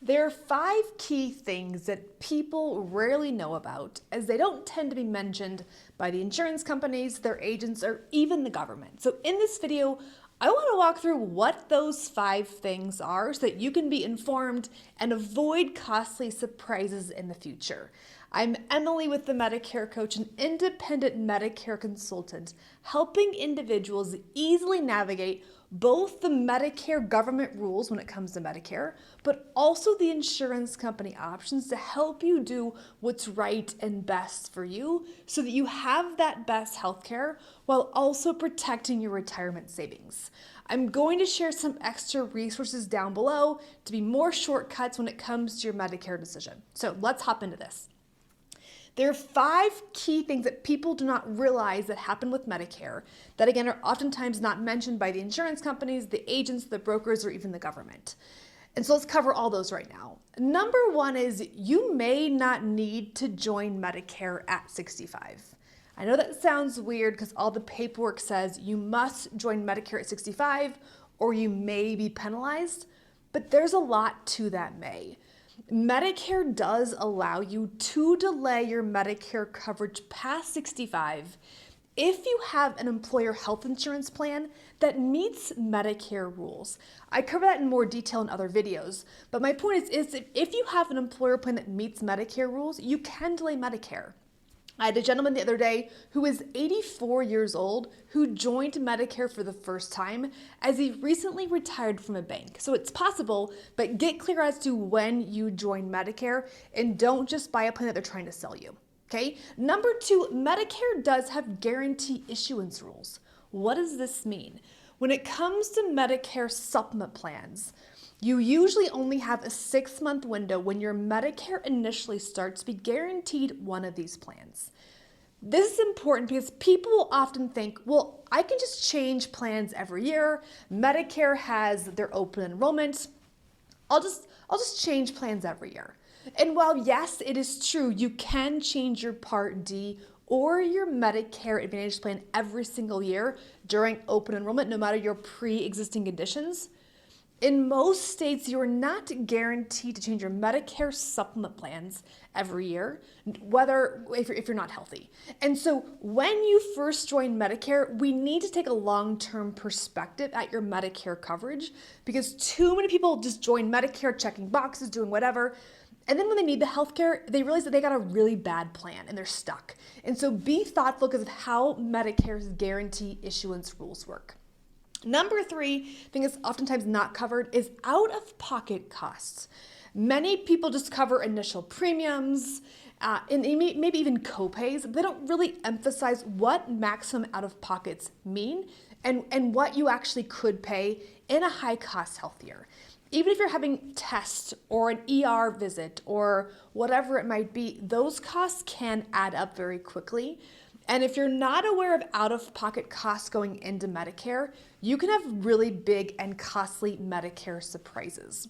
There are 5 key things that people rarely know about, as they don't tend to be mentioned by the insurance companies, their agents, or even the government. So in this video, I want to walk through what those 5 things are so that you can be informed and avoid costly surprises in the future. I'm Emily with the Medicare Coach, an independent Medicare consultant, helping individuals easily navigate both the Medicare government rules when it comes to Medicare, but also the insurance company options to help you do what's right and best for you so that you have that best healthcare while also protecting your retirement savings. I'm going to share some extra resources down below to be more shortcuts when it comes to your Medicare decision. So let's hop into this. There are 5 key things that people do not realize that happen with Medicare that, again, are oftentimes not mentioned by the insurance companies, the agents, the brokers, or even the government. And so let's cover all those right now. Number 1 is you may not need to join Medicare at 65. I know that sounds weird because all the paperwork says you must join Medicare at 65 or you may be penalized, but there's a lot to that may. Medicare does allow you to delay your Medicare coverage past 65 if you have an employer health insurance plan that meets Medicare rules. I cover that in more detail in other videos, but my point is if you have an employer plan that meets Medicare rules, you can delay Medicare. I had a gentleman the other day who is 84 years old who joined Medicare for the first time as he recently retired from a bank. So it's possible, but get clear as to when you join Medicare and don't just buy a plan that they're trying to sell you. Okay? Number 2, Medicare does have guarantee issuance rules. What does this mean? When it comes to Medicare supplement plans, you usually only have a 6-month window when your Medicare initially starts to be guaranteed one of these plans. This is important because people will often think, well, I can just change plans every year. Medicare has their open enrollment. I'll just change plans every year. And while yes, it is true, you can change your Part D or your Medicare Advantage plan every single year during open enrollment, no matter your pre-existing conditions. In most states, you are not guaranteed to change your Medicare supplement plans every year, if you're not healthy. And so when you first join Medicare, we need to take a long-term perspective at your Medicare coverage because too many people just join Medicare, checking boxes, doing whatever. And then when they need the healthcare, they realize that they got a really bad plan and they're stuck. And so be thoughtful because of how Medicare's guarantee issuance rules work. Number 3 thing that's oftentimes not covered is out-of-pocket costs. Many people just cover initial premiums and maybe even copays, but they don't really emphasize what maximum out-of-pockets mean and what you actually could pay in a high-cost health year. Even if you're having tests or an ER visit or whatever it might be, those costs can add up very quickly. And if you're not aware of out-of-pocket costs going into Medicare, you can have really big and costly Medicare surprises.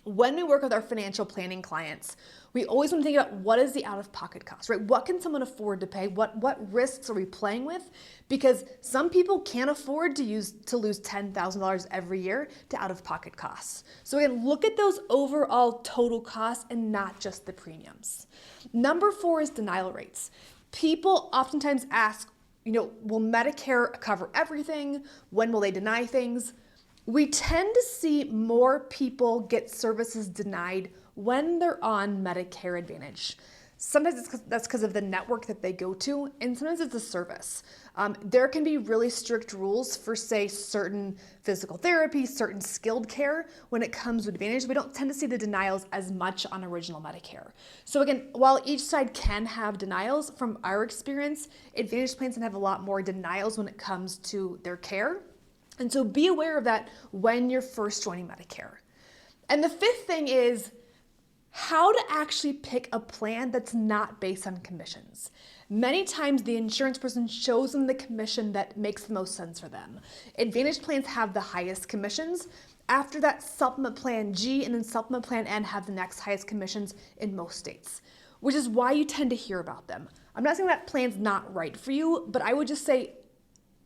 When we work with our financial planning clients, we always want to think about what is the out-of-pocket cost, right? What can someone afford to pay? What risks are we playing with? Because some people can't afford to lose $10,000 every year to out-of-pocket costs. So again, look at those overall total costs and not just the premiums. Number 4 is denial rates. People oftentimes ask, will Medicare cover everything? When will they deny things? We tend to see more people get services denied when they're on Medicare Advantage. Sometimes that's because of the network that they go to, and sometimes it's a service. There can be really strict rules for, say, certain physical therapy, certain skilled care. When it comes to Advantage, we don't tend to see the denials as much on original Medicare. So again, while each side can have denials, from our experience, Advantage plans can have a lot more denials when it comes to their care. And so be aware of that when you're first joining Medicare. And the 5th thing is how to actually pick a plan that's not based on commissions. Many times the insurance person shows them the commission that makes the most sense for them. Advantage plans have the highest commissions. After that, Supplement Plan G and then Supplement Plan N have the next highest commissions in most states, which is why you tend to hear about them. I'm not saying that plan's not right for you, but I would just say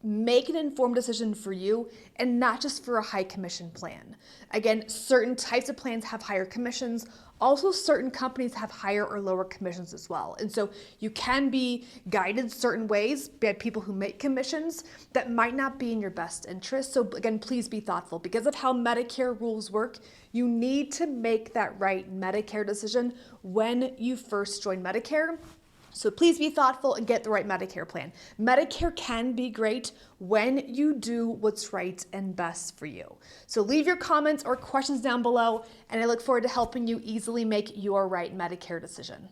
make an informed decision for you and not just for a high commission plan. Again, certain types of plans have higher commissions. Also, certain companies have higher or lower commissions as well. And so you can be guided certain ways by people who make commissions that might not be in your best interest. So again, please be thoughtful. Because of how Medicare rules work, you need to make that right Medicare decision when you first join Medicare. So please be thoughtful and get the right Medicare plan. Medicare can be great when you do what's right and best for you. So leave your comments or questions down below, and I look forward to helping you easily make your right Medicare decision.